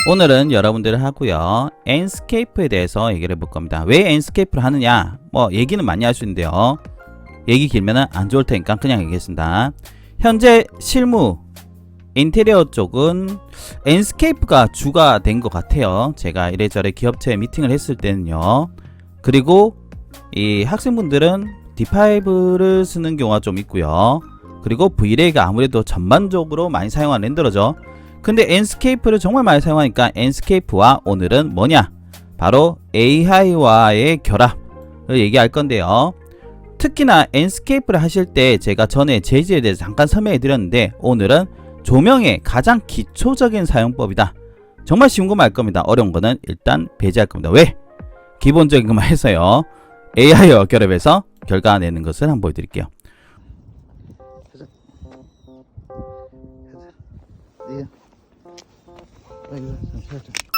오늘은 여러분들 하고요 enscape에 대해서 얘기를 해볼 겁니다. 왜 enscape를 하느냐, 뭐 얘기는 많이 할 수 있는데요, 얘기 길면은 안 좋을 테니까 그냥 얘기했습니다. 현재 실무 인테리어 쪽은 enscape가 주가 된 것 같아요. 제가 이래저래 기업체 미팅을 했을 때는요. 그리고 이 학생분들은 D5를 쓰는 경우가 좀 있고요. 그리고 Vlay가 아무래도 전반적으로 많이 사용하는 렌더러죠. 근데 enscape를 정말 많이 사용하니까 enscape와 오늘은 뭐냐, 바로 AI와의 결합을 얘기할 건데요. 특히나 enscape를 하실 때 제가 전에 재질에 대해서 잠깐 설명해 드렸는데, 오늘은 조명의 가장 기초적인 사용법이다. 정말 쉬운 거만 할 겁니다. 어려운 거는 일단 배제할 겁니다. 왜? 기본적인 것만 해서요 AI와 결합해서 결과 내는 것을 한번 보여드릴게요.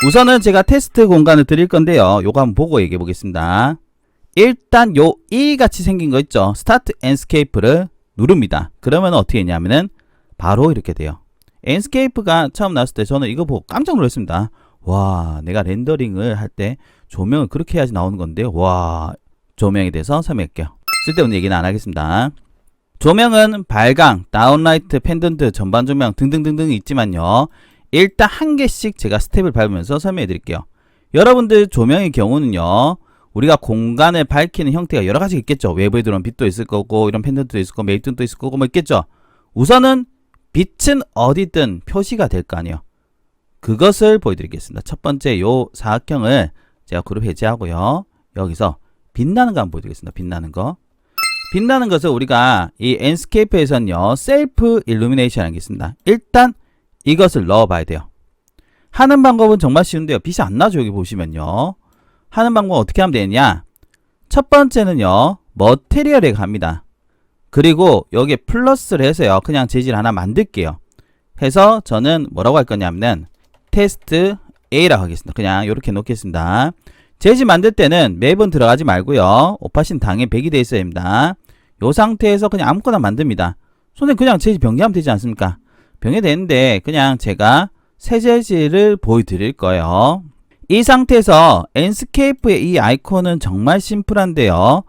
우선은 제가 테스트 공간을 드릴 건데요, 요거 한번 보고 얘기해 보겠습니다. 일단 요 E 같이 생긴 거 있죠, 스타트 enscape를 누릅니다. 그러면 어떻게 했냐면은 바로 이렇게 돼요. enscape가 처음 나왔을 때 저는 이거 보고 깜짝 놀랐습니다. 와, 내가 렌더링을 할 때 조명을 그렇게 해야지 나오는 건데, 와, 조명에 대해서 설명할게요. 쓸데없는 얘기는 안 하겠습니다. 조명은 발광, 다운라이트, 펜던트, 전반 조명 등등등등 있지만요, 일단 한 개씩 제가 스텝을 밟으면서 설명해 드릴게요. 여러분들 조명의 경우는요, 우리가 공간을 밝히는 형태가 여러 가지 있겠죠. 외부에 들어온 빛도 있을 거고, 이런 펜던트도 있을 거고, 매립등도 있을 거고, 뭐 있겠죠. 우선은 빛은 어디든 표시가 될 거 아니에요. 그것을 보여드리겠습니다. 첫 번째 요 사각형을 제가 그룹 해제하고요, 여기서 빛나는 거 한번 보여드리겠습니다. 빛나는 거. 빛나는 것을 우리가 이 enscape에서는요, 셀프 일루미네이션이라는 게 있습니다. 일단 이것을 넣어 봐야 돼요. 하는 방법은 정말 쉬운데요, 빛이 안 나죠. 여기 보시면요, 하는 방법은 어떻게 하면 되느냐, 첫 번째는요, 머테리얼에 갑니다. 그리고 여기에 플러스를 해서요, 그냥 재질 하나 만들게요. 해서 저는 뭐라고 할 거냐면 테스트 A라고 하겠습니다. 그냥 이렇게 놓겠습니다. 재질 만들 때는 매번 들어가지 말고요, 오파신 당연히 100이 되어 있어야 됩니다. 이 상태에서 그냥 아무거나 만듭니다. 손에 그냥 재질 변경하면 되지 않습니까? 변경되는데 그냥 제가 새 재질을 보여드릴 거예요. 이 상태에서 enscape의 이 아이콘은 정말 심플한데요,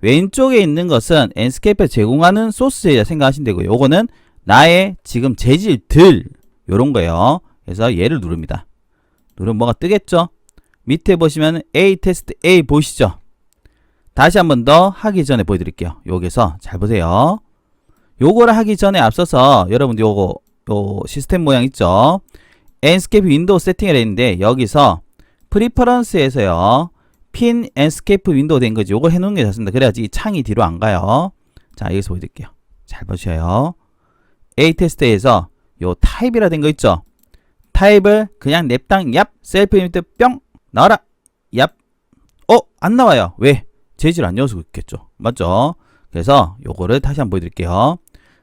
왼쪽에 있는 것은 enscape에 제공하는 소스에 생각하시면 되고요, 요거는 나의 지금 재질들, 요런 거예요. 그래서 얘를 누릅니다. 누르면 뭐가 뜨겠죠? 밑에 보시면 A 테스트 A 보이시죠? 다시 한 번 더 하기 전에 보여드릴게요. 여기서 잘 보세요. 요거를 하기 전에 앞서서 여러분들 요거 요 시스템 모양 있죠? enscape 윈도우 세팅을 했는데, 여기서 프리퍼런스에서요, 핀 enscape 윈도우 된 거지, 요거 해놓은 게 좋습니다. 그래야지 이 창이 뒤로 안 가요. 자, 여기서 보여드릴게요. 잘 보셔요. A 테스트에서 요 타입이라 된 거 있죠? 타입을 그냥 냅당 얍 셀프 리미트 뿅 나와라 얍. 안 나와요. 왜? 재질 안 넣어서 그렇겠죠. 맞죠? 그래서 요거를 다시 한번 보여드릴게요.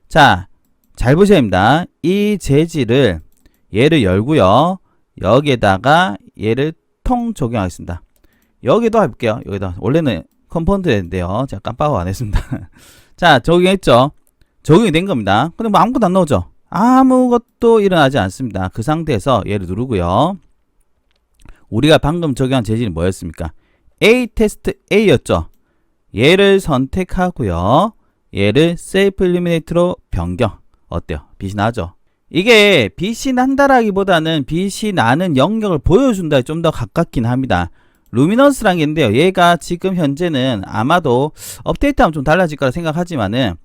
자, 잘 보셔야 합니다. 이 재질을 얘를 열고요, 여기에다가 얘를 통 적용하겠습니다. 여기도 해볼게요. 여기다 원래는 컴포넌트인데요, 제가 깜빡하고 안 했습니다. 자, 적용했죠. 적용이 된 겁니다. 근데 뭐 아무것도 안 나오죠. 아무것도 일어나지 않습니다. 그 상태에서 얘를 누르고요, 우리가 방금 적용한 재질이 뭐였습니까? A 테스트 A였죠. 얘를 선택하고요, 얘를 셀프 일루미네이트로 변경. 어때요? 빛이 나죠? 이게 빛이 난다라기보다는 빛이 나는 영역을 보여준다에 좀 더 가깝긴 합니다. 루미넌스라는 게 있는데요, 얘가 지금 현재는 아마도 업데이트하면 좀 달라질 거라 생각하지만은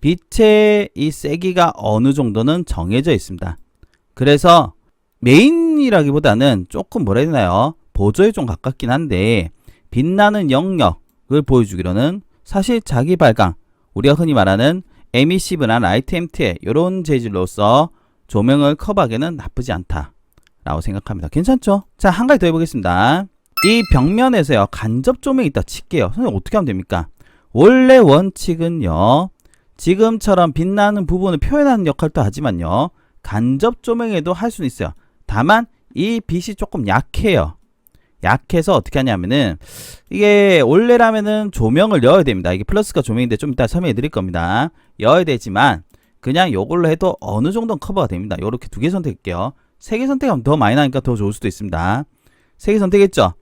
빛의 이 세기가 어느 정도는 정해져 있습니다. 그래서 메인이라기보다는 조금 뭐라 해야 되나요, 보조에 좀 가깝긴 한데, 빛나는 영역을 보여주기로는 사실 자기 발광, 우리가 흔히 말하는 에미시브나 라이트 엠트의 이런 재질로서 조명을 커버하기에는 나쁘지 않다 라고 생각합니다. 괜찮죠? 자, 한 가지 더 해보겠습니다. 이 벽면에서요, 간접 조명이 있다 칠게요. 선생님 어떻게 하면 됩니까? 원래 원칙은요, 지금처럼 빛나는 부분을 표현하는 역할도 하지만요, 간접 조명에도 할 수는 있어요. 다만 이 빛이 조금 약해요. 약해서 어떻게 하냐면은, 이게 원래라면은 조명을 넣어야 됩니다. 이게 플러스가 조명인데 좀 이따 설명해 드릴 겁니다. 넣어야 되지만 그냥 요걸로 해도 어느 정도는 커버가 됩니다. 요렇게 두 개 선택할게요. 세 개 선택하면 더 많이 나니까 더 좋을 수도 있습니다. 세 개 선택했죠?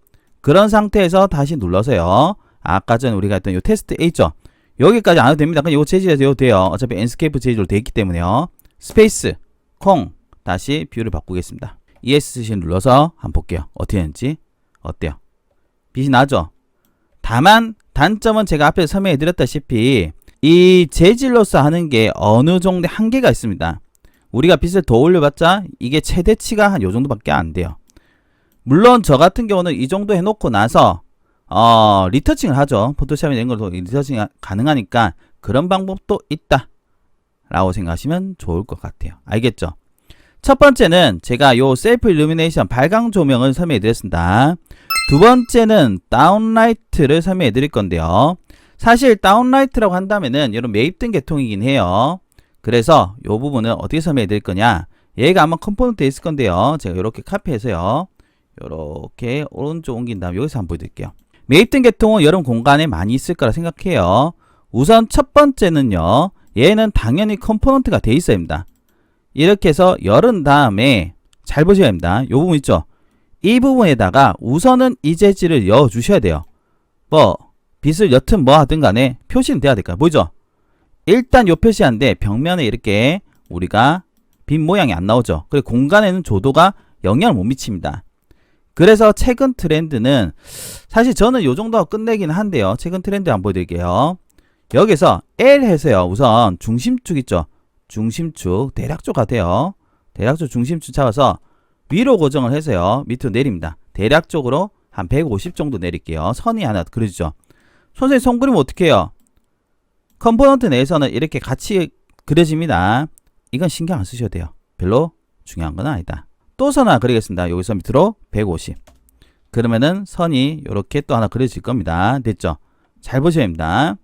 그런 상태에서 다시 눌러서요. 아까 전에 우리가 했던 요 테스트 A 있죠? 여기까지 안 해도 됩니다. 그냥 요 재질에 되어도 돼요. 어차피 엔스케이프 재질로 되어 있기 때문에요. 스페이스, 콩, 다시 뷰를 바꾸겠습니다. ESC 눌러서 한번 볼게요. 어떻게 되는지. 어때요? 빛이 나죠? 다만 단점은 제가 앞에서 설명해 드렸다시피 이 재질로서 하는 게 어느 정도 한계가 있습니다. 우리가 빛을 더 올려봤자 이게 최대치가 한 요 정도밖에 안 돼요. 물론 저 같은 경우는 이 정도 해놓고 나서 리터칭을 하죠. 포토샵이나 이런 걸로 리터칭이 가능하니까 그런 방법도 있다 라고 생각하시면 좋을 것 같아요. 알겠죠? 첫 번째는 제가 요 셀프 일루미네이션 발광 조명을 설명해 드렸습니다. 두 번째는 다운라이트를 설명해 드릴 건데요. 사실 다운라이트라고 한다면은 이런 매입된 계통이긴 해요. 그래서 요 부분은 어떻게 설명해 드릴 거냐. 얘가 아마 컴포넌트에 있을 건데요. 제가 이렇게 카피해서요. 이렇게 오른쪽 옮긴 다음에 여기서 한번 보여드릴게요. 매입된 계통은 여러분 공간에 많이 있을 거라 생각해요. 우선 첫 번째는요. 얘는 당연히 컴포넌트가 돼 있어야 합니다. 이렇게 해서 열은 다음에 잘 보셔야 합니다. 요 부분 있죠? 이 부분에다가 우선은 이 재질을 넣어 주셔야 돼요. 뭐 빛을 여튼 뭐 하든 간에 표시는 돼야 될까요? 보이죠? 일단 요 표시한데 벽면에 이렇게 우리가 빛 모양이 안 나오죠. 그리고 공간에는 조도가 영향을 못 미칩니다. 그래서 최근 트렌드는 사실 저는 요 정도가 끝내긴 한데요. 최근 트렌드 한번 보여드릴게요. 여기서 L 해서요. 우선 중심축 있죠? 중심축 대략적 같아요. 대략적 중심축 잡아서 위로 고정을 해서요. 밑으로 내립니다. 대략적으로 한 150 정도 내릴게요. 선이 하나 그려지죠? 선생님 선 그리면 어떻게 해요? 컴포넌트 내에서는 이렇게 같이 그려집니다. 이건 신경 안 쓰셔도 돼요. 별로 중요한 건 아니다. 또 선 하나 그리겠습니다. 여기서 밑으로 150. 그러면은 선이 이렇게 또 하나 그려질 겁니다. 됐죠? 잘 보셔야 합니다.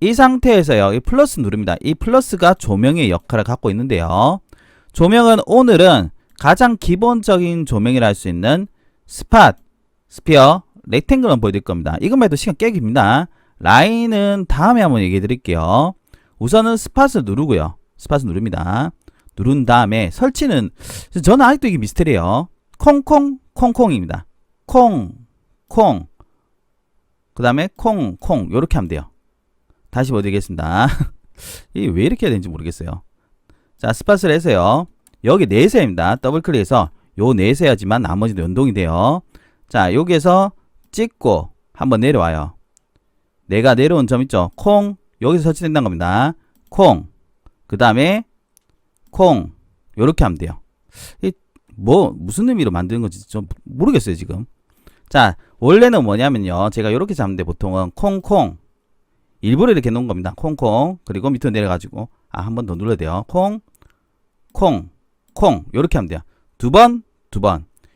이 상태에서요. 이 플러스 누릅니다. 이 플러스가 조명의 역할을 갖고 있는데요. 조명은 오늘은 가장 기본적인 조명이라 할 수 있는 스팟, 스피어, 렉탱글을 보여드릴 겁니다. 이것만 해도 시간 깨깁니다. 라인은 다음에 한번 얘기해 드릴게요. 우선은 스팟을 누르고요. 스팟을 누릅니다. 누른 다음에 설치는 저는 아직도 이게 미스테리예요. 콩콩 콩콩입니다. 콩 콩 그 다음에 콩 콩 요렇게 하면 돼요. 다시 보여드리겠습니다. 이게 왜 이렇게 해야 되는지 모르겠어요. 자 스팟을 해서요. 여기 내세입니다. 더블 클릭해서 요 내세야지만 나머지도 연동이 돼요. 자 여기에서 찍고 한번 내려와요. 내가 내려온 점 있죠? 콩 여기서 설치된다는 겁니다. 콩 그 다음에 콩 요렇게 하면 돼요. 무슨 의미로 만드는 건지 좀 모르겠어요 지금. 자 원래는 뭐냐면요. 제가 요렇게 잡는데 보통은 콩콩 일부러 이렇게 놓은 겁니다. 콩콩 그리고 밑으로 내려가지고 한 번 더 눌러야 돼요. 콩 콩 콩 요렇게 하면 돼요. 두 번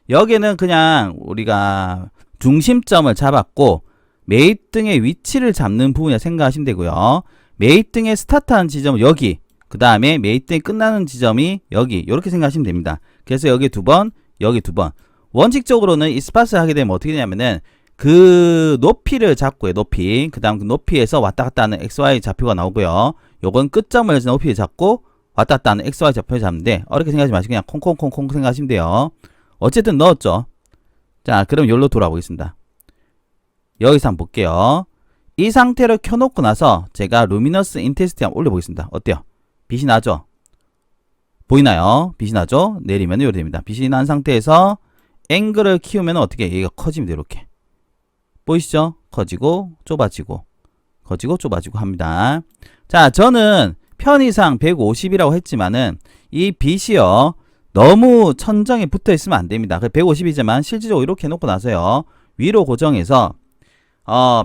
여기는 그냥 우리가 중심점을 잡았고 매입등의 위치를 잡는 부분이라 생각하시면 되고요. 매입등의 스타트하는 지점은 여기 그 다음에 매입등이 끝나는 지점이 여기 이렇게 생각하시면 됩니다. 그래서 여기 두 번 여기 두 번 원칙적으로는 이 스팟을 하게 되면 어떻게 되냐면은 그 높이를 잡고요. 높이 그 다음 그 높이에서 왔다 갔다 하는 XY 좌표가 나오고요. 요건 끝점을 해서 높이를 잡고 왔다 갔다 하는 XY 좌표를 잡는데 어렵게 생각하지 마시고 그냥 콩콩콩콩 생각하시면 돼요. 어쨌든 넣었죠. 자 그럼 여기로 돌아보겠습니다. 여기서 한번 볼게요. 이 상태로 켜놓고 나서 제가 루미너스 인텐시티 한번 올려보겠습니다. 어때요? 빛이 나죠? 보이나요? 빛이 나죠? 내리면 이렇게 됩니다. 빛이 난 상태에서 앵글을 키우면 어떻게 얘가 커집니다. 이렇게 보이시죠? 커지고 좁아지고 커지고 좁아지고 합니다. 자 저는 편의상 150이라고 했지만은 이 빛이요 너무 천정에 붙어 있으면 안 됩니다. 150이지만 실질적으로 이렇게 해놓고 나서요 위로 고정해서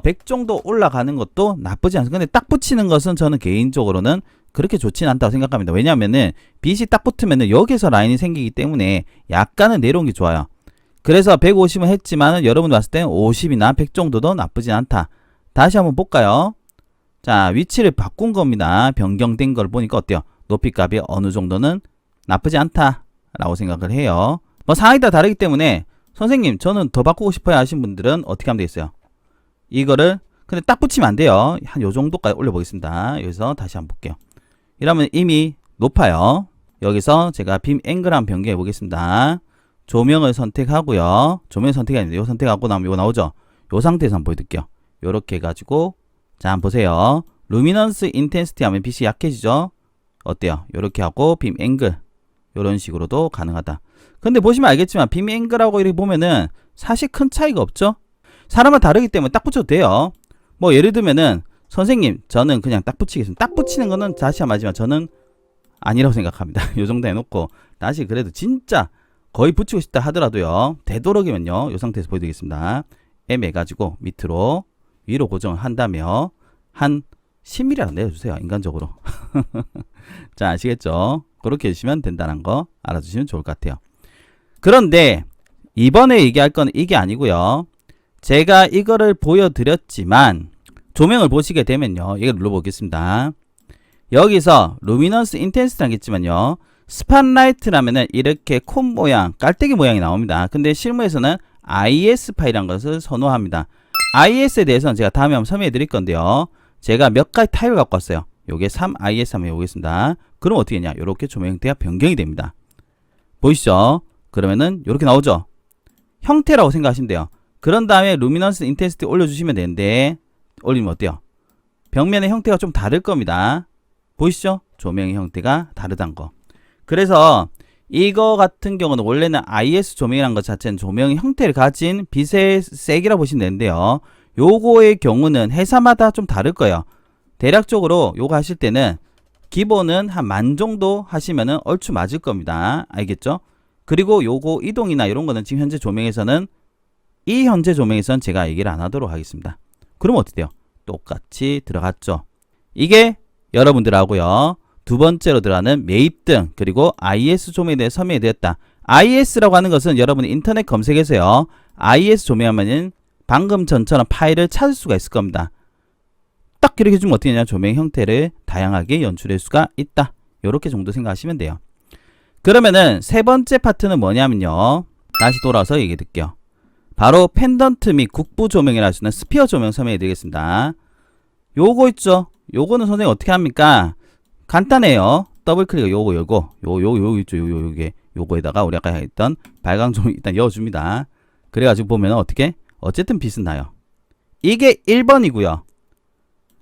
100 정도 올라가는 것도 나쁘지 않습니다. 근데 딱 붙이는 것은 저는 개인적으로는 그렇게 좋진 않다고 생각합니다. 왜냐면은 빛이 딱 붙으면은 여기서 라인이 생기기 때문에 약간은 내려온 게 좋아요. 그래서 150은 했지만은 여러분 봤을 때는 50이나 100 정도도 나쁘진 않다. 다시 한번 볼까요? 자 위치를 바꾼 겁니다. 변경된 걸 보니까 어때요? 높이 값이 어느 정도는 나쁘지 않다 라고 생각을 해요. 뭐 상황이 다 다르기 때문에 선생님 저는 더 바꾸고 싶어요 하신 분들은 어떻게 하면 되겠어요? 이거를 근데 딱 붙이면 안 돼요. 한 요 정도까지 올려보겠습니다. 여기서 다시 한번 볼게요. 이러면 이미 높아요. 여기서 제가 빔 앵글 한번 변경해 보겠습니다. 조명을 선택하고요. 조명 선택이 아닌데 요 선택하고 나면 이거 나오죠. 요 상태에서 한번 보여드릴게요. 요렇게 해가지고 자 한번 보세요. 루미넌스 인텐시티 하면 빛이 약해지죠. 어때요? 요렇게 하고 빔 앵글 요런 식으로도 가능하다. 근데 보시면 알겠지만 빔 앵글하고 이렇게 보면은 사실 큰 차이가 없죠. 사람은 다르기 때문에 딱 붙여도 돼요. 뭐 예를 들면은 선생님 저는 그냥 딱 붙이겠습니다. 딱 붙이는 거는 다시 한번 하지만 저는 아니라고 생각합니다. 요 정도 해놓고 다시 그래도 진짜 거의 붙이고 싶다 하더라도요. 되도록이면요. 요 상태에서 보여드리겠습니다. M 해가지고 밑으로 위로 고정을 한다며 한 10mm라도 내려주세요. 인간적으로. 자 아시겠죠? 그렇게 해주시면 된다는 거 알아두시면 좋을 것 같아요. 그런데 이번에 얘기할 건 이게 아니고요. 제가 이거를 보여드렸지만 조명을 보시게 되면요. 이거 눌러보겠습니다. 여기서 루미넌스 인텐시티라는 게 있지만요. 스팟라이트라면은 이렇게 콘 모양, 깔때기 모양이 나옵니다. 근데 실무에서는 IS 파일이라는 것을 선호합니다. IS에 대해서는 제가 다음에 한번 설명해 드릴 건데요. 제가 몇 가지 타입을 갖고 왔어요. 요게 3IS 한번 해보겠습니다. 그럼 어떻게 되냐? 요렇게 조명 형태가 변경이 됩니다. 보이시죠? 그러면은 요렇게 나오죠? 형태라고 생각하시면 돼요. 그런 다음에 루미넌스 인텐시티 올려주시면 되는데 올리면 어때요? 벽면의 형태가 좀 다를 겁니다. 보이시죠? 조명의 형태가 다르다는 거. 그래서 이거 같은 경우는 원래는 IS 조명이라는 것 자체는 조명의 형태를 가진 빛의 세기라고 보시면 되는데요. 요거의 경우는 회사마다 좀 다를 거예요. 대략적으로 요거 하실 때는 기본은 한 10,000 정도 하시면은 얼추 맞을 겁니다. 알겠죠? 그리고 요거 이동이나 이런 거는 지금 현재 조명에서는 이 현재 조명에서는 제가 얘기를 안 하도록 하겠습니다. 그럼 어떻게 돼요? 똑같이 들어갔죠. 이게 여러분들하고요. 두 번째로 들어가는 매입등 그리고 IS 조명에 대해 설명이 되었다. IS라고 하는 것은 여러분이 인터넷 검색에서요. IS 조명하면은 방금 전처럼 파일을 찾을 수가 있을 겁니다. 딱 이렇게 해주면 어떻게 되냐? 조명 형태를 다양하게 연출할 수가 있다. 이렇게 정도 생각하시면 돼요. 그러면은 세 번째 파트는 뭐냐면요. 다시 돌아와서 얘기해 드릴게요. 바로 펜던트 및 국부 조명이라 할 수 있는 스피어 조명 설명해 드리겠습니다. 요거 있죠? 요거는 선생님 어떻게 합니까? 간단해요. 더블 클릭 요거 열고 요 있죠? 요거에다가 우리 아까 했던 발광 조명 일단 열어줍니다. 그래가지고 보면 어떻게? 어쨌든 빛은 나요. 이게 1번이고요.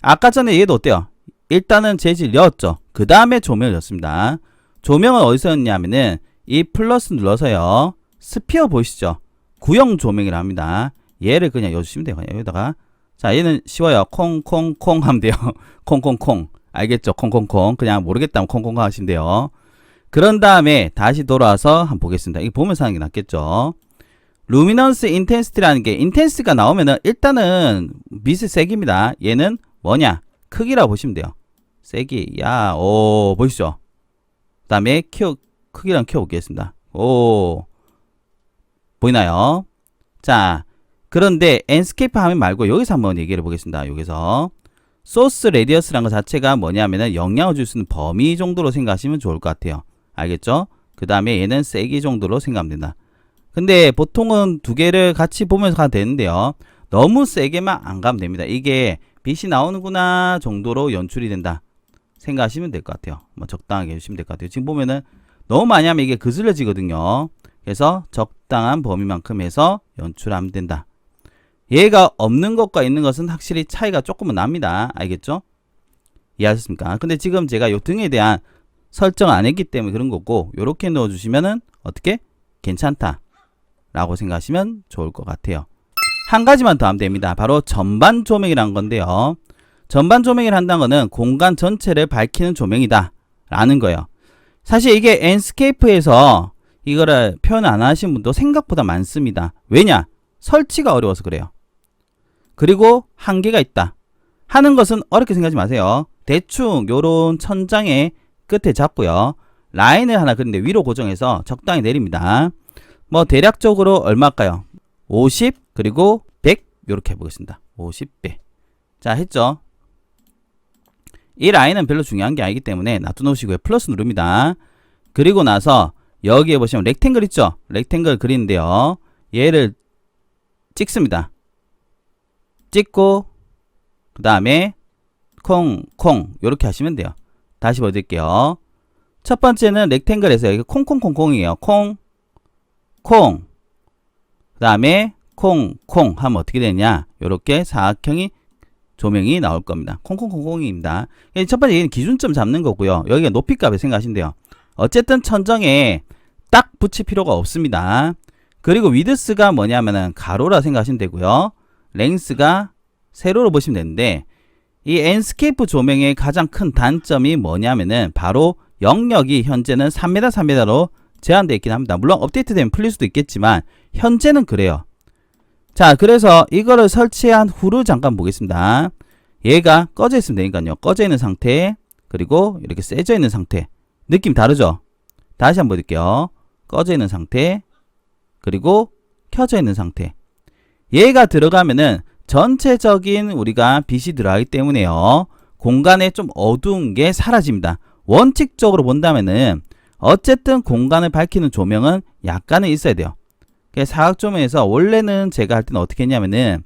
아까 전에 얘도 어때요? 일단은 재질 열었죠. 그 다음에 조명을 였습니다. 조명은 어디서 였냐면은 이 플러스 눌러서요. 스피어 보이시죠? 구형 조명이라 합니다. 얘를 그냥 여주시면 돼요. 그냥 여기다가. 자, 얘는 쉬워요. 콩콩콩 하면 돼요. 콩콩콩. 알겠죠? 콩콩콩. 그냥 모르겠다면 콩콩콩 하시면 돼요. 그런 다음에 다시 돌아와서 한번 보겠습니다. 이거 보면서 하는 게 낫겠죠? 루미넌스 인텐시티라는 게 인텐시티가 나오면은 일단은 빛의 세기입니다. 얘는 뭐냐? 크기라고 보시면 돼요. 세기. 야, 오, 보이시죠? 그 다음에 크기랑 키워보겠습니다. 오. 보이나요? 자, 그런데 엔스케이프 화면 말고 여기서 한번 얘기를 해보겠습니다. 여기서 소스 레디어스라는 것 자체가 뭐냐면은 영향을 줄 수 있는 범위 정도로 생각하시면 좋을 것 같아요. 알겠죠? 그 다음에 얘는 세기 정도로 생각하면 된다. 근데 보통은 두 개를 같이 보면서 가도 되는데요. 너무 세게만 안 가면 됩니다. 이게 빛이 나오는구나 정도로 연출이 된다 생각하시면 될 것 같아요. 뭐 적당하게 해주시면 될 것 같아요. 지금 보면은 너무 많이 하면 이게 거슬려지거든요. 그래서 적당한 범위만큼 해서 연출하면 된다. 얘가 없는 것과 있는 것은 확실히 차이가 조금은 납니다. 알겠죠? 이해하셨습니까? 근데 지금 제가 요 등에 대한 설정 안 했기 때문에 그런 거고, 요렇게 넣어주시면은 어떻게? 괜찮다 라고 생각하시면 좋을 것 같아요. 한 가지만 더 하면 됩니다. 바로 전반 조명이라는 건데요. 전반 조명이라 한다는 거는 공간 전체를 밝히는 조명이다 라는 거예요. 사실 이게 엔스케이프에서 이거를 표현 안 하신 분도 생각보다 많습니다. 왜냐? 설치가 어려워서 그래요. 그리고 한계가 있다 하는 것은 어렵게 생각하지 마세요. 대충 요런 천장의 끝에 잡고요. 라인을 하나 그린데 위로 고정해서 적당히 내립니다. 뭐 대략적으로 얼마일까요? 50 그리고 100 요렇게 해보겠습니다. 50, 100. 자, 했죠? 이 라인은 별로 중요한 게 아니기 때문에 놔두놓으시고요. 플러스 누릅니다. 그리고 나서 여기에 보시면 렉탱글 있죠? 렉탱글 그리는데요. 얘를 찍습니다. 찍고 그 다음에 콩콩 요렇게 하시면 돼요. 다시 보여드릴게요. 첫 번째는 렉탱글에서 여기 콩콩콩콩이에요. 콩, 콩. 그 다음에 콩, 콩 하면 어떻게 되냐? 요렇게 사각형이 조명이 나올 겁니다. 콩콩콩콩입니다. 첫 번째 얘는 기준점 잡는 거고요. 여기가 높이값을 생각하시면 돼요. 어쨌든 천정에 딱 붙일 필요가 없습니다. 그리고 위드스가 뭐냐면은 가로라 생각하시면 되고요. 랭스가 세로로 보시면 되는데 이 앤스케이프 조명의 가장 큰 단점이 뭐냐면은 바로 영역이 현재는 3m 3m로 제한되어 있긴 합니다. 물론 업데이트되면 풀릴 수도 있겠지만 현재는 그래요. 자, 그래서 이거를 설치한 후를 잠깐 보겠습니다. 얘가 꺼져 있으면 되니까요. 꺼져 있는 상태, 그리고 이렇게 세져 있는 상태. 느낌 다르죠? 다시 한번 볼게요. 꺼져 있는 상태, 그리고 켜져 있는 상태. 얘가 들어가면은 전체적인 우리가 빛이 들어가기 때문에요. 공간에 좀 어두운 게 사라집니다. 원칙적으로 본다면은 어쨌든 공간을 밝히는 조명은 약간은 있어야 돼요. 사각조명에서 원래는 제가 할 때는 어떻게 했냐면은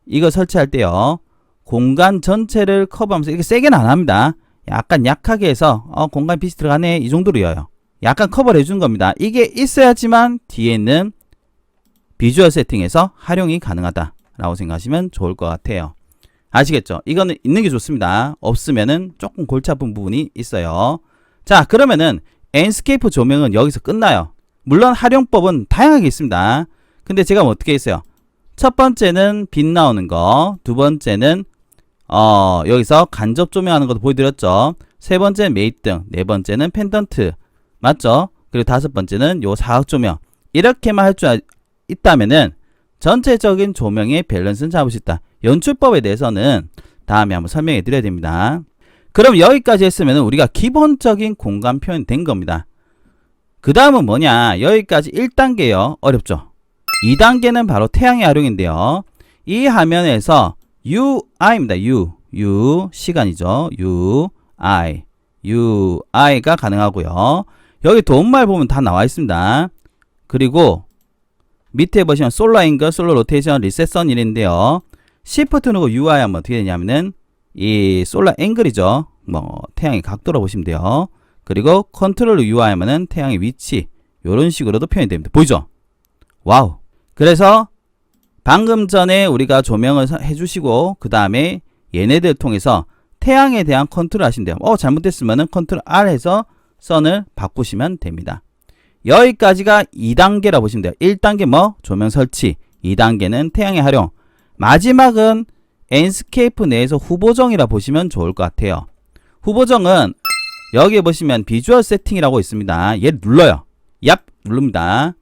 이거 설치할 때요. 공간 전체를 커버하면서 이렇게 세게는 안 합니다. 약간 약하게 해서 공간 빛이 들어가네 이 정도로 여요. 약간 커버를 해준 겁니다. 이게 있어야지만 뒤에 있는 비주얼 세팅에서 활용이 가능하다 라고 생각하시면 좋을 것 같아요. 아시겠죠? 이거는 있는 게 좋습니다. 없으면은 조금 골치 아픈 부분이 있어요. 자, 그러면은 앤스케이프 조명은 여기서 끝나요. 물론 활용법은 다양하게 있습니다. 근데 제가 어떻게 했어요? 첫 번째는 빛 나오는 거, 두 번째는 여기서 간접 조명하는 것도 보여드렸죠. 세 번째는 메이등, 네 번째는 펜던트, 맞죠? 그리고 다섯 번째는 요 사각 조명. 이렇게만 할 줄 있다면은 전체적인 조명의 밸런스는 잡을 수 있다. 연출법에 대해서는 다음에 한번 설명해 드려야 됩니다. 그럼 여기까지 했으면 우리가 기본적인 공간 표현이 된 겁니다. 그 다음은 뭐냐? 여기까지 1단계요. 어렵죠? 2단계는 바로 태양의 활용인데요. 이 화면에서 UI입니다. U 시간이죠. UI가 가능하고요. 여기 도움말 보면 다 나와 있습니다. 그리고 밑에 보시면 솔라 앵글, 솔라 로테이션, 리셋 선일인데요. 시프트 누르고 UI 하면 어떻게 되냐면은 이 솔라 앵글이죠. 뭐 태양의 각도로 보시면 돼요. 그리고 컨트롤 UI 하면은 태양의 위치 이런 식으로도 표현이 됩니다. 보이죠? 와우. 그래서 방금 전에 우리가 조명을 해주시고 그 다음에 얘네들 통해서 태양에 대한 컨트롤 하시면 돼요. 잘못됐으면은 컨트롤 R 해서 선을 바꾸시면 됩니다. 여기까지가 2단계라 보시면 돼요. 1단계 뭐? 조명 설치. 2단계는 태양의 활용. 마지막은 앤스케이프 내에서 후보정이라 보시면 좋을 것 같아요. 후보정은 여기에 보시면 비주얼 세팅이라고 있습니다. 얘를 눌러요. 얍! 누릅니다.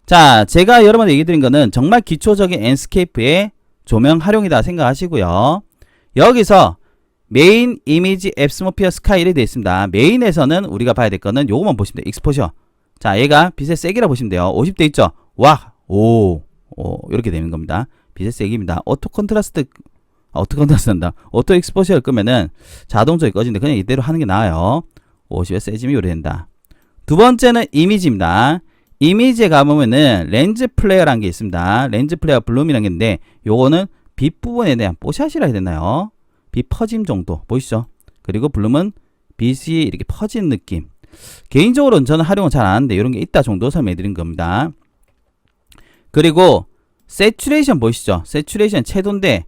자, 제가 여러분한테 얘기 드린 거는 정말 기초적인 앤스케이프의 조명 활용이다 생각하시고요. 여기서 메인 이미지 앱스모피어 스카이 이렇게 되어 있습니다. 메인에서는 우리가 봐야 될 거는 요거만 보시면 돼요. 익스포셔. 자, 얘가 빛의 세기라 보시면 돼요. 50대 있죠? 와! 이렇게 되는 겁니다. 빛의 세기입니다. 오토 컨트라스트 한다. 오토 익스포셔를 끄면은 자동적으로 꺼지는데 그냥 이대로 하는 게 나아요. 50에 세지면 요래 된다. 두 번째는 이미지입니다. 이미지에 가보면은 렌즈 플레이어라는 게 있습니다. 렌즈 플레이어 블룸이라는 게 있는데 요거는 빛 부분에 대한 뽀샷이라 해야 되나요? 빛 퍼짐 정도 보이시죠? 그리고 블룸은 빛이 이렇게 퍼지는 느낌. 개인적으로는 저는 활용을 잘 안 하는데 이런 게 있다 정도 설명해 드린 겁니다. 그리고 세츄레이션 보이시죠? 세츄레이션 채도인데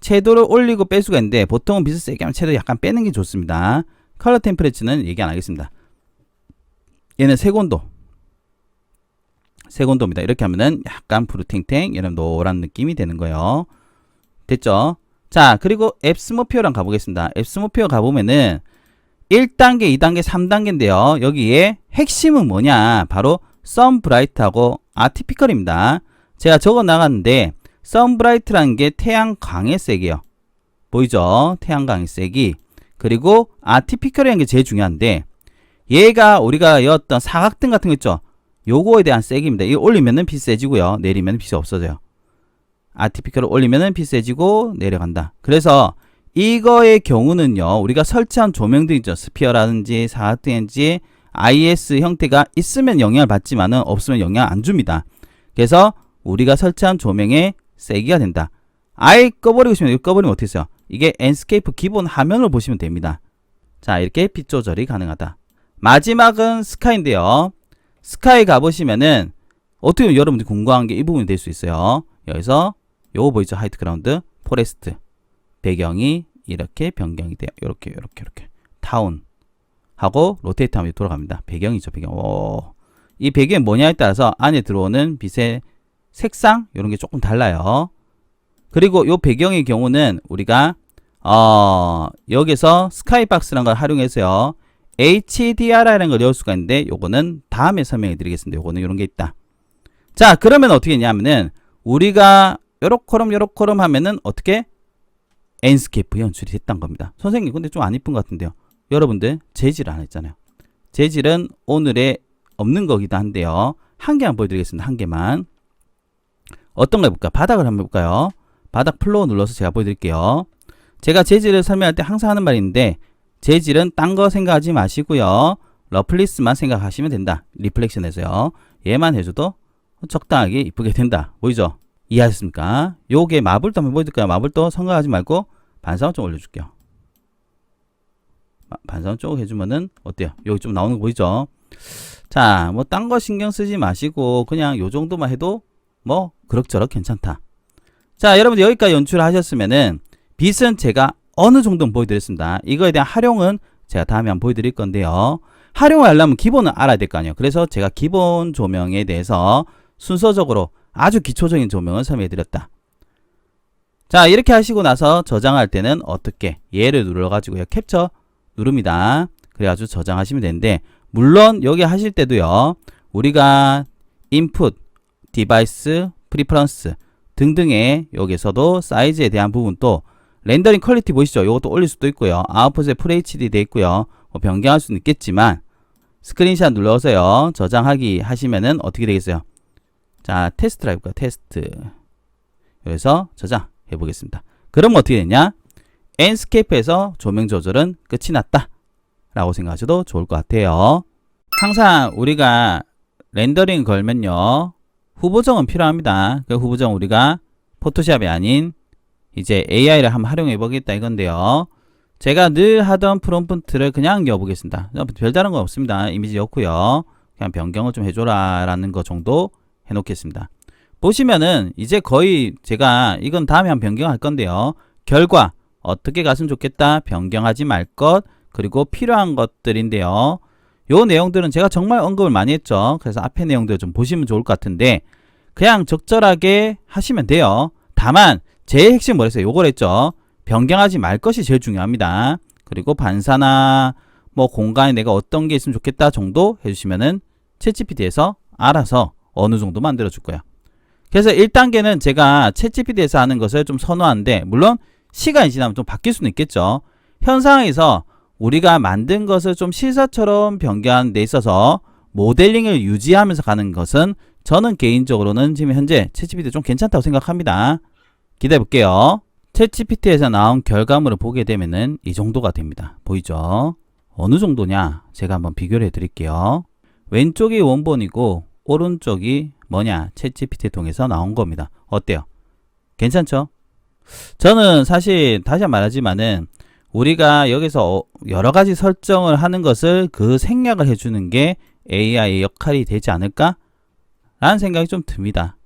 채도를 올리고 뺄 수가 있는데 보통은 빛을 세게 하면 채도 약간 빼는 게 좋습니다. 컬러 템퍼레처는 얘기 안 하겠습니다. 얘는 색온도입니다. 이렇게 하면은 약간 푸르탱탱 이런 노란 느낌이 되는 거예요. 됐죠? 자, 그리고 앱스모피어랑 가보겠습니다. 앱스모피어 가보면은 1단계, 2단계, 3단계인데요. 여기에 핵심은 뭐냐? 바로 선브라이트하고 아티피컬입니다. 제가 적어 나갔는데 선브라이트라는 게 태양광의 색이에요. 보이죠? 태양광의 색이. 그리고 아티피컬이라는 게 제일 중요한데 얘가 우리가 여었던 사각등 같은 거 있죠? 요거에 대한 색입니다. 이거 올리면은 빛이 세지고요. 내리면 빛이 없어져요. 아티피컬을 올리면은 빛이 세지고 내려간다. 그래서 이거의 경우는요. 우리가 설치한 조명들 있죠. 스피어라든지 사각등인지 IS 형태가 있으면 영향을 받지만은 없으면 영향 안 줍니다. 그래서 우리가 설치한 조명의 세기가 된다. 아예 꺼버리고 싶으면 이거 꺼버리면 어떻게 써요? 이게 앤스케이프 기본 화면으로 보시면 됩니다. 자, 이렇게 빛 조절이 가능하다. 마지막은 스카이인데요. 스카이 가보시면은 어떻게 보면 여러분들이 궁금한 게 이 부분이 될 수 있어요. 여기서 요거 보이죠? 하이트 그라운드, 포레스트. 배경이 이렇게 변경이 돼요. 요렇게 타운 하고 로테이트 하면 돌아갑니다. 배경이죠. 배경. 이 배경이 뭐냐에 따라서 안에 들어오는 빛의 색상 이런 게 조금 달라요. 그리고 요 배경의 경우는 우리가 여기서 스카이박스라는 걸 활용해서요. HDR이라는 걸 넣을 수가 있는데 요거는 다음에 설명해 드리겠습니다. 요거는 이런 게 있다. 자, 그러면 어떻게 했냐면은 우리가 요렇코름 하면은 어떻게 앤스케이프 연출이 됐단 겁니다. 선생님 근데 좀 안 이쁜 것 같은데요. 여러분들 재질 안 했잖아요. 재질은 오늘에 없는 거기도 한데요. 한 개만 보여드리겠습니다. 한 개만. 어떤 거 해볼까? 바닥을 한번 해볼까요? 바닥 플로우 눌러서 제가 보여드릴게요. 제가 재질을 설명할 때 항상 하는 말이 있는데 재질은 딴 거 생각하지 마시고요. 러플리스만 생각하시면 된다. 리플렉션에서요. 얘만 해줘도 적당하게 이쁘게 된다. 보이죠? 이해하셨습니까? 요게 마블도 한번 보여드릴까요? 마블도 생각하지 말고 반사원 좀 올려줄게요. 반사원 쭉 해주면은 어때요? 여기 좀 나오는 거 보이죠? 자, 뭐 딴 거 신경 쓰지 마시고 그냥 요 정도만 해도 뭐 그럭저럭 괜찮다. 자, 여러분들 여기까지 연출하셨으면은 빛은 제가 어느 정도는 보여드렸습니다. 이거에 대한 활용은 제가 다음에 한번 보여드릴 건데요. 활용을 하려면 기본은 알아야 될 거 아니에요. 그래서 제가 기본 조명에 대해서 순서적으로 아주 기초적인 조명을 설명해 드렸다. 자, 이렇게 하시고 나서 저장할 때는 어떻게 얘를 눌러가지고요. 캡처 누릅니다. 그래가지고 저장하시면 되는데 물론 여기 하실 때도요. 우리가 인풋, 디바이스, 프리퍼런스 등등의 여기서도 사이즈에 대한 부분 또 렌더링 퀄리티 보이시죠? 이것도 올릴 수도 있고요. 아웃풋에 FHD 돼 있고요. 뭐 변경할 수는 있겠지만 스크린샷 눌러서요. 저장하기 하시면은 어떻게 되겠어요? 자, 테스트를 해볼까요? 테스트. 그래서 저장해 보겠습니다. 그럼 어떻게 되냐? 앤스케이프에서 조명 조절은 끝이 났다 라고 생각하셔도 좋을 것 같아요. 항상 우리가 렌더링 걸면요. 후보정은 필요합니다. 그 후보정 우리가 포토샵이 아닌 이제 AI를 한번 활용해 보겠다 이건데요. 제가 늘 하던 프롬프트를 그냥 넣어보겠습니다. 별다른 건 없습니다. 이미지 넣고요. 그냥 변경을 좀 해줘라 라는 거 정도 해놓겠습니다. 보시면은 이제 거의 제가 이건 다음에 한번 변경할 건데요. 결과 어떻게 갔으면 좋겠다, 변경하지 말 것, 그리고 필요한 것들인데요. 요 내용들은 제가 정말 언급을 많이 했죠. 그래서 앞에 내용들 좀 보시면 좋을 것 같은데 그냥 적절하게 하시면 돼요. 다만 제일 핵심 뭐랬어요? 요걸 했죠. 변경하지 말 것이 제일 중요합니다. 그리고 반사나 뭐 공간에 내가 어떤 게 있으면 좋겠다 정도 해주시면은 챗GPT에서 알아서 어느 정도 만들어 줄 거예요. 그래서 1단계는 제가 챗GPT에서 하는 것을 좀 선호하는데 물론 시간이 지나면 좀 바뀔 수는 있겠죠. 현 상황에서 우리가 만든 것을 좀 실사처럼 변경하는 데 있어서 모델링을 유지하면서 가는 것은 저는 개인적으로는 지금 현재 챗GPT 좀 괜찮다고 생각합니다. 기대해 볼게요. 챗GPT에서 나온 결과물을 보게 되면은 이 정도가 됩니다. 보이죠? 어느 정도냐? 제가 한번 비교를 해 드릴게요. 왼쪽이 원본이고 오른쪽이 뭐냐? 챗GPT 통해서 나온 겁니다. 어때요? 괜찮죠? 저는 사실 다시 한번 말하지만은 우리가 여기서 여러 가지 설정을 하는 것을 그 생략을 해주는 게 AI의 역할이 되지 않을까? 라는 생각이 좀 듭니다.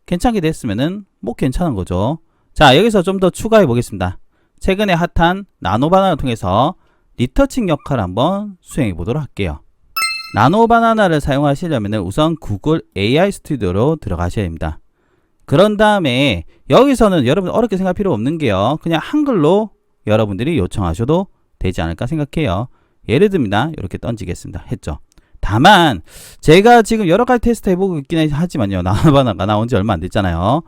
괜찮게 됐으면은 뭐 괜찮은 거죠. 자, 여기서 좀 더 추가해 보겠습니다. 최근에 핫한 나노바나나를 통해서 리터칭 역할을 한번 수행해 보도록 할게요. 나노바나나를 사용하시려면 우선 구글 AI 스튜디오로 들어가셔야 됩니다. 그런 다음에 여기서는 여러분 어렵게 생각할 필요 없는 게요. 그냥 한글로 여러분들이 요청하셔도 되지 않을까 생각해요. 예를 듭니다. 이렇게 던지겠습니다. 했죠. 다만 제가 지금 여러 가지 테스트 해보고 있긴 하지만요. 나노바나나가 나온 지 얼마 안 됐잖아요.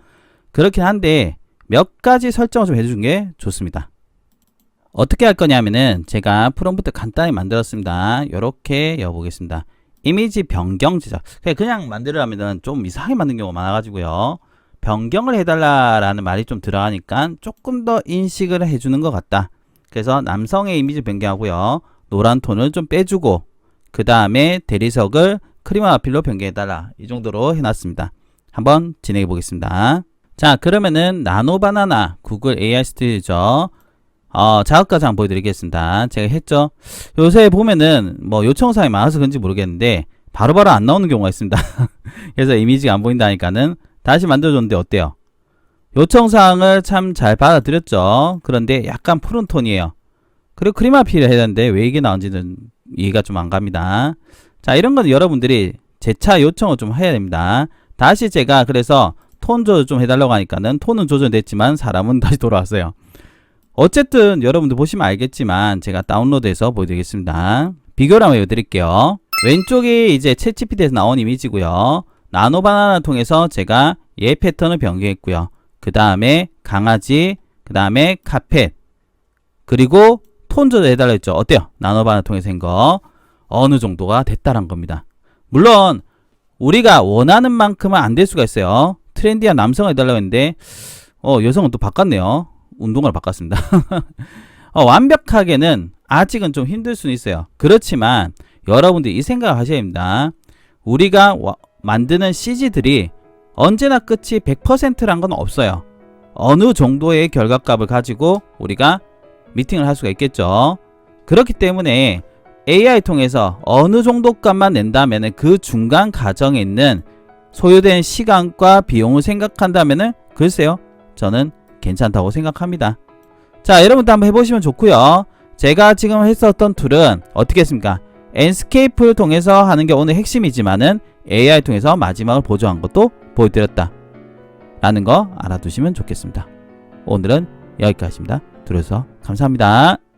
그렇긴 한데 몇 가지 설정을 좀 해주는 게 좋습니다. 어떻게 할 거냐면은 제가 프롬프트 간단히 만들었습니다. 이렇게 여보겠습니다. 이미지 변경 제작. 그냥 만들으려면 좀 이상하게 만든 경우가 많아가지고요. 변경을 해달라라는 말이 좀 들어가니까 조금 더 인식을 해주는 것 같다. 그래서 남성의 이미지 변경하고요. 노란 톤을 좀 빼주고 그 다음에 대리석을 크리마 아필로 변경해달라. 이 정도로 해놨습니다. 한번 진행해 보겠습니다. 자, 그러면은 나노바나나 구글 AI 스튜디오죠. 자극까지 한번 보여드리겠습니다. 제가 했죠. 요새 보면은 뭐 요청사항이 많아서 그런지 모르겠는데 바로바로 안 나오는 경우가 있습니다. 그래서 이미지가 안 보인다니까는 다시 만들어줬는데 어때요? 요청사항을 참 잘 받아들였죠. 그런데 약간 푸른 톤이에요. 그리고 크리마피를 해야 되는데 왜 이게 나온지는 이해가 좀 안 갑니다. 자, 이런 건 여러분들이 재차 요청을 좀 해야 됩니다. 다시 제가 그래서 톤 조절 좀 해달라고 하니까는 톤은 조절됐지만 사람은 다시 돌아왔어요. 어쨌든 여러분들 보시면 알겠지만 제가 다운로드해서 보여드리겠습니다. 비교를 한번 해드릴게요. 왼쪽이 이제 챗GPT에서 나온 이미지고요. 나노바나나 통해서 제가 얘 패턴을 변경했고요. 그 다음에 강아지, 그 다음에 카펫, 그리고 톤 조절 해달라 했죠. 어때요? 나노바나나 통해서 한 거 어느 정도가 됐다란 겁니다. 물론 우리가 원하는 만큼은 안 될 수가 있어요. 트렌디한 남성을 해달라고 했는데 여성은 또 바꿨네요. 운동화를 바꿨습니다. 완벽하게는 아직은 좀 힘들 수는 있어요. 그렇지만 여러분들이 이 생각을 하셔야 됩니다. 우리가 만드는 CG들이 언제나 끝이 100%란 건 없어요. 어느 정도의 결과값을 가지고 우리가 미팅을 할 수가 있겠죠. 그렇기 때문에 AI 통해서 어느 정도 값만 낸다면 그 중간 과정에 있는 소요된 시간과 비용을 생각한다면 글쎄요, 저는 괜찮다고 생각합니다. 자, 여러분도 한번 해보시면 좋고요. 제가 지금 했었던 툴은 어떻게 했습니까? 엔스케이프를 통해서 하는 게 오늘 핵심이지만은 AI 통해서 마지막을 보조한 것도 보여드렸다 라는 거 알아두시면 좋겠습니다. 오늘은 여기까지입니다. 들어주셔서 감사합니다.